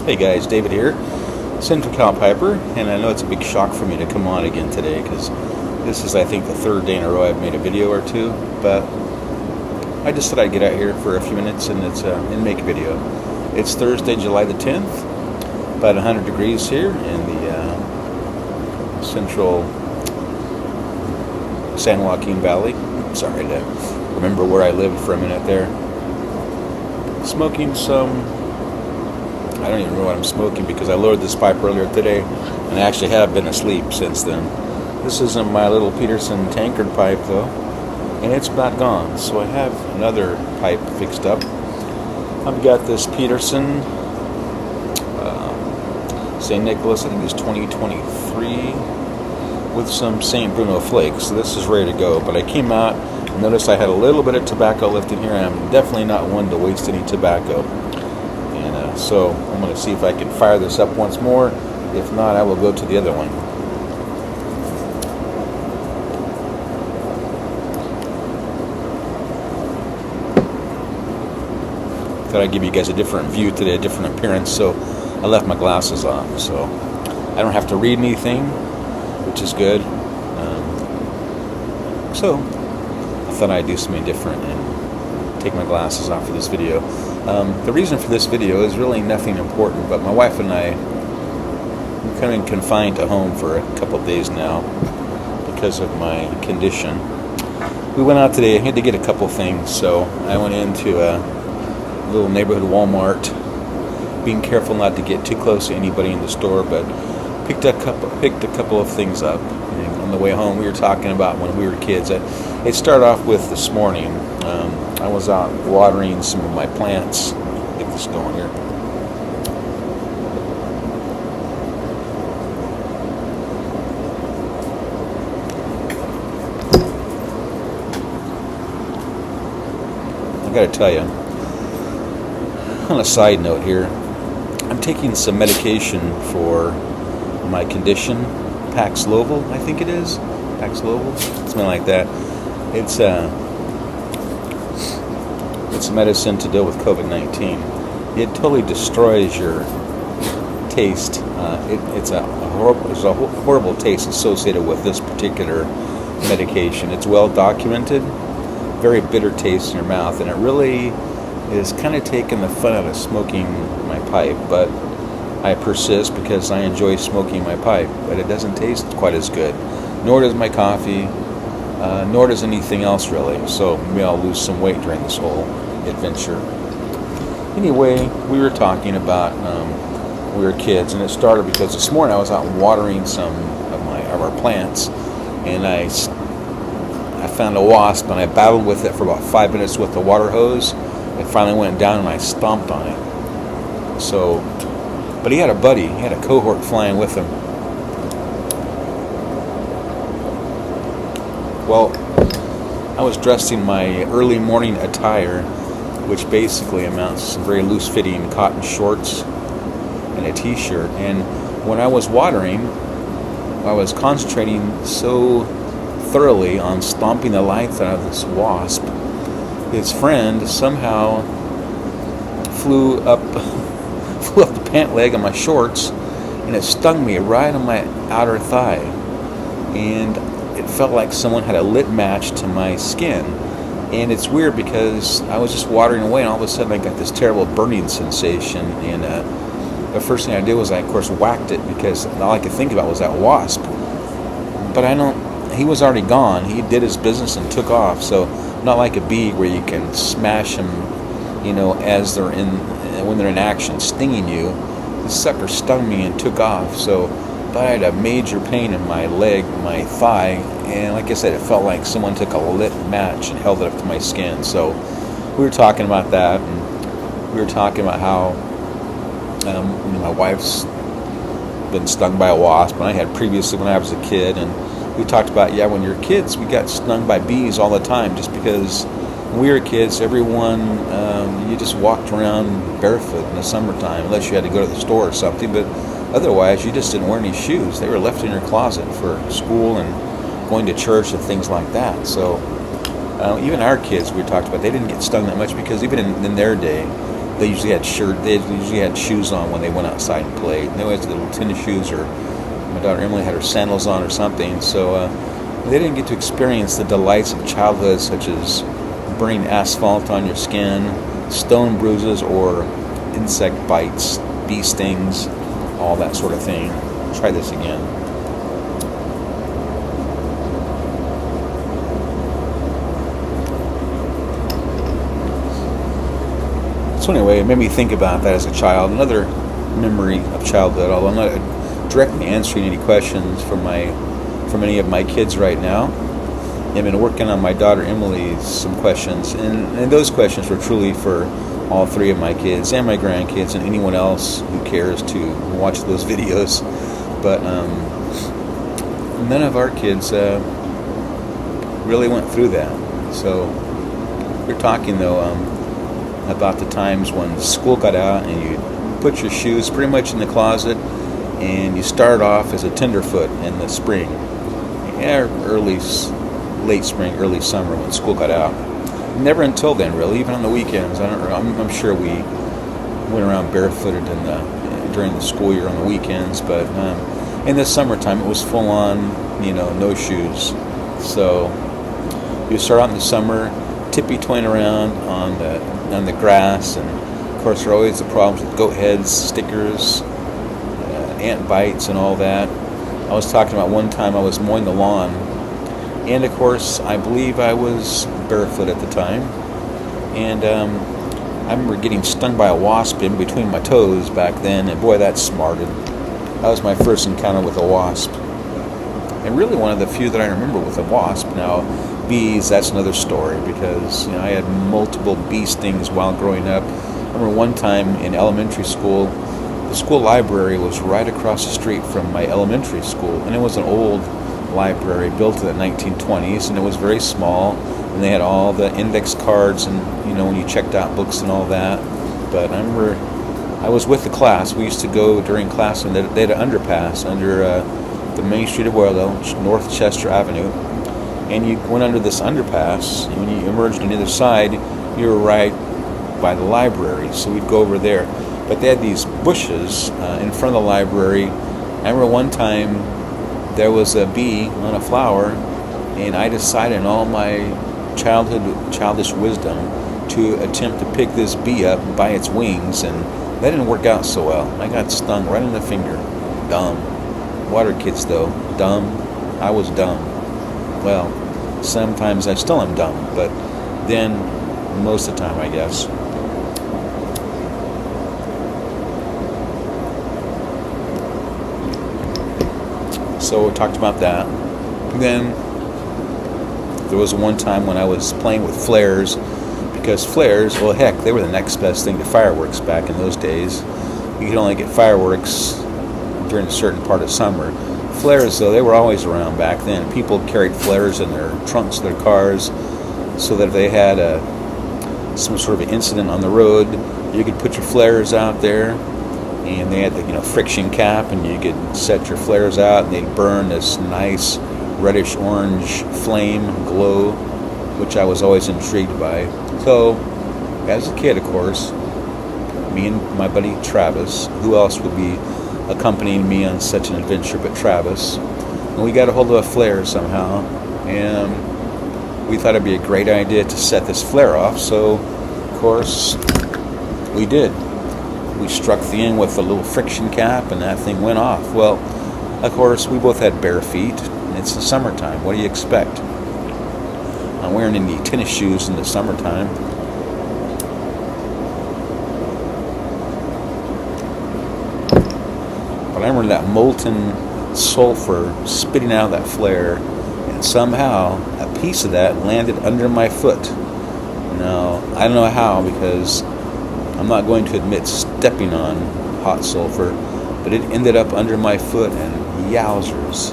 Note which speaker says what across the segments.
Speaker 1: Hey guys, David here, Central Cal Piper, and I know it's a big shock for me to come on again today because this is, I think, the third day in a row I've made a video or two, but I just thought I'd get out here for a few minutes and make a video. It's Thursday, July the 10th, about 100 degrees here in the central San Joaquin Valley. Sorry to remember where I lived for a minute there. Smoking some, I don't even know what I'm smoking because I lowered this pipe earlier today and I actually have been asleep since then. This isn't my little Peterson tankard pipe though, and it's about gone, so I have another pipe fixed up. I've got this Peterson St. Nicholas, I think it's 2023, with some St. Bruno flakes. So this is ready to go, but I came out and noticed I had a little bit of tobacco left in here, and I'm definitely not one to waste any tobacco. And so I'm going to see if I can fire this up once more. If not, I will go to the other one. Thought I'd give you guys a different view today, a different appearance, so I left my glasses off, so I don't have to read anything, which is good. So I thought I'd do something different and take my glasses off for this video. The reason for this video is really nothing important, but my wife and I, we're kind of confined to home for a couple of days now because of my condition. We went out today. I had to get a couple things, so I went into a little neighborhood Walmart, being careful not to get too close to anybody in the store, but picked a couple of things up. And on the way home, we were talking about when we were kids. It started off with this morning. I was out watering some of my plants. Get this going here. I gotta tell you, on a side note here, I'm taking some medication for my condition, Paxlovid, I think it is. Paxlovid, something like that. It's medicine to deal with COVID-19. It totally destroys your taste. It's a horrible taste associated with this particular medication. It's well documented, very bitter taste in your mouth, and it really is kind of taking the fun out of smoking my pipe, but I persist because I enjoy smoking my pipe, but it doesn't taste quite as good. Nor does my coffee, nor does anything else really, so maybe I'll lose some weight during this whole adventure. Anyway, we were talking about we were kids, and it started because this morning I was out watering some of our plants, and I found a wasp, and I battled with it for about 5 minutes with the water hose. It finally went down and I stomped on it. So, but he had a buddy, he had a cohort flying with him. Well, I was dressed in my early morning attire, which basically amounts to some very loose-fitting cotton shorts and a t-shirt. And when I was watering, I was concentrating so thoroughly on stomping the life out of this wasp. His friend somehow flew up the pant leg of my shorts, and it stung me right on my outer thigh, and it felt like someone had a lit match to my skin. And it's weird because I was just watering away, and all of a sudden I got this terrible burning sensation, and the first thing I did was I of course whacked it because all I could think about was that wasp. But he was already gone. He did his business and took off. So not like a bee where you can smash them, as they're when they're in action, stinging you. This sucker stung me and took off. So, but I had a major pain in my leg, my thigh, and like I said, it felt like someone took a lit match and held it up to my skin. So we were talking about that, and we were talking about how my wife's been stung by a wasp, and I had previously when I was a kid, and we talked about, when you're kids, we got stung by bees all the time, just because when we were kids, everyone, you just walked around barefoot in the summertime, unless you had to go to the store or something, but otherwise, you just didn't wear any shoes. They were left in your closet for school and going to church and things like that. So even our kids, we talked about, they didn't get stung that much because even in their day, They usually had shoes on when they went outside and played. They always had little tennis shoes, or my daughter Emily had her sandals on or something. So they didn't get to experience the delights of childhood, such as burning asphalt on your skin, stone bruises, or insect bites, bee stings, all that sort of thing. Try this again. So anyway, it made me think about that as a child. Another memory of childhood, although I'm not directly answering any questions from any of my kids right now. I've been working on my daughter Emily's some questions, and those questions were truly for all three of my kids and my grandkids and anyone else who cares to watch those videos. But none of our kids really went through that. So we're talking though about the times when school got out and you put your shoes pretty much in the closet and you started off as a tenderfoot in the spring, late spring, early summer when school got out. Never until then, really, even on the weekends. I'm sure we went around barefooted during the school year on the weekends, but in the summertime it was full on, no shoes. So you start out in the summer tippy-toeing around on the grass, and of course there are always the problems with goat heads, stickers, ant bites, and all that. I was talking about one time I was mowing the lawn, and of course I believe I was barefoot at the time, and I remember getting stung by a wasp in between my toes back then, and boy, that smarted. That was my first encounter with a wasp, and really one of the few that I remember with a wasp. Now, bees, that's another story, because I had multiple bee stings while growing up. I remember one time in elementary school, the school library was right across the street from my elementary school, and it was an old library built in the 1920s, and it was very small, and they had all the index cards and when you checked out books and all that. But I remember I was with the class. We used to go during class, and they had an underpass under the main street of Royalville, North Chester Avenue, and you went under this underpass, and when you emerged on the other side, you were right by the library. So we'd go over there, but they had these bushes in front of the library. I remember one time there was a bee on a flower, and I decided in all my childish wisdom to attempt to pick this bee up by its wings, and that didn't work out so well. I got stung right in the finger. Dumb. What are kids though? Dumb. I was dumb. Well, sometimes I still am dumb, but then most of the time, I guess. So we talked about that. Then there was one time when I was playing with flares, because flares, well heck, they were the next best thing to fireworks back in those days. You could only get fireworks during a certain part of summer. Flares, though, they were always around back then. People carried flares in their trunks of their cars, so that if they had some sort of incident on the road, you could put your flares out there, and they had the friction cap, and you could set your flares out, and they'd burn this nice reddish orange flame glow, which I was always intrigued by. So, as a kid, of course, me and my buddy Travis, who else would be accompanying me on such an adventure but Travis, and we got a hold of a flare somehow, and we thought it'd be a great idea to set this flare off. So of course we did. We struck the end with a little friction cap, and that thing went off. Well, of course we both had bare feet. It's the summertime. What do you expect? I'm wearing any tennis shoes in the summertime. But I remember that molten sulfur spitting out of that flare, and somehow a piece of that landed under my foot. Now, I don't know how, because I'm not going to admit stepping on hot sulfur, but it ended up under my foot, and yowzers,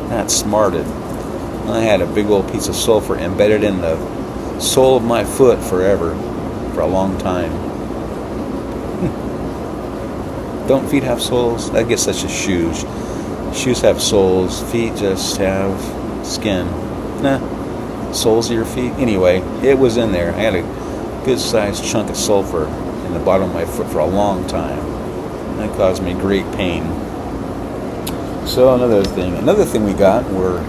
Speaker 1: that smarted. I had a big old piece of sulfur embedded in the sole of my foot forever, for a long time. Don't feet have soles? I guess that's just shoes. Shoes have soles. Feet just have skin. Soles of your feet? Anyway, it was in there. I had a good-sized chunk of sulfur in the bottom of my foot for a long time. And that caused me great pain. So another thing we got were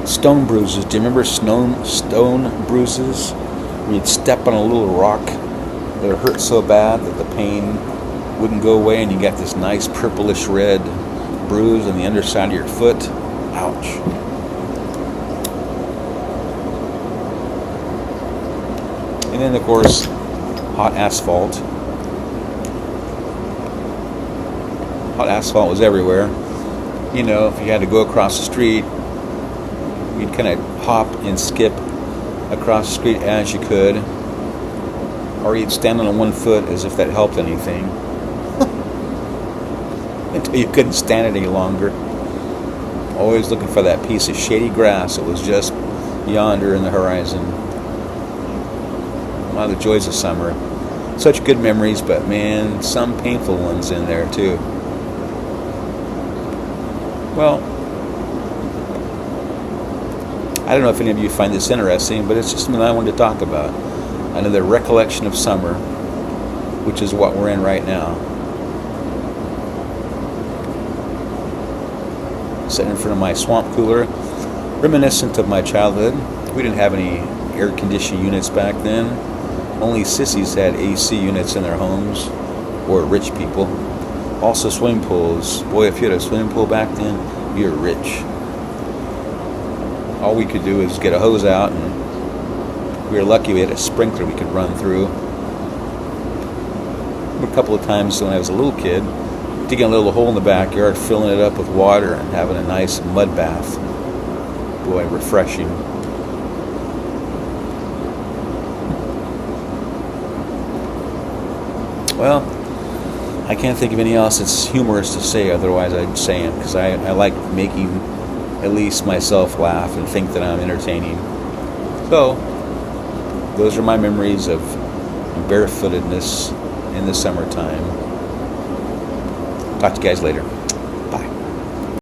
Speaker 1: stone bruises. Do you remember stone bruises? Where you'd step on a little rock that would hurt so bad that the pain wouldn't go away, and you got this nice purplish red bruise on the underside of your foot. Ouch. And then, of course, hot asphalt. Hot asphalt was everywhere. You know, if you had to go across the street, you'd kind of hop and skip across the street as you could, or you'd stand on one foot as if that helped anything, until you couldn't stand it any longer. Always looking for that piece of shady grass that was just yonder in the horizon. One of the joys of summer. Such good memories, but man, some painful ones in there too. Well, I don't know if any of you find this interesting, but it's just something I wanted to talk about. Another recollection of summer, which is what we're in right now. Sitting in front of my swamp cooler, reminiscent of my childhood. We didn't have any air conditioning units back then. Only sissies had AC units in their homes, or rich people. Also swimming pools. Boy, if you had a swimming pool back then, you're rich. All we could do is get a hose out, and we were lucky we had a sprinkler we could run through. A couple of times when I was a little kid, digging a little hole in the backyard, filling it up with water, and having a nice mud bath. Boy, refreshing. Well, I can't think of anything else that's humorous to say, otherwise I'd say it, because I like making at least myself laugh and think that I'm entertaining. So, those are my memories of barefootedness in the summertime. Talk to you guys later.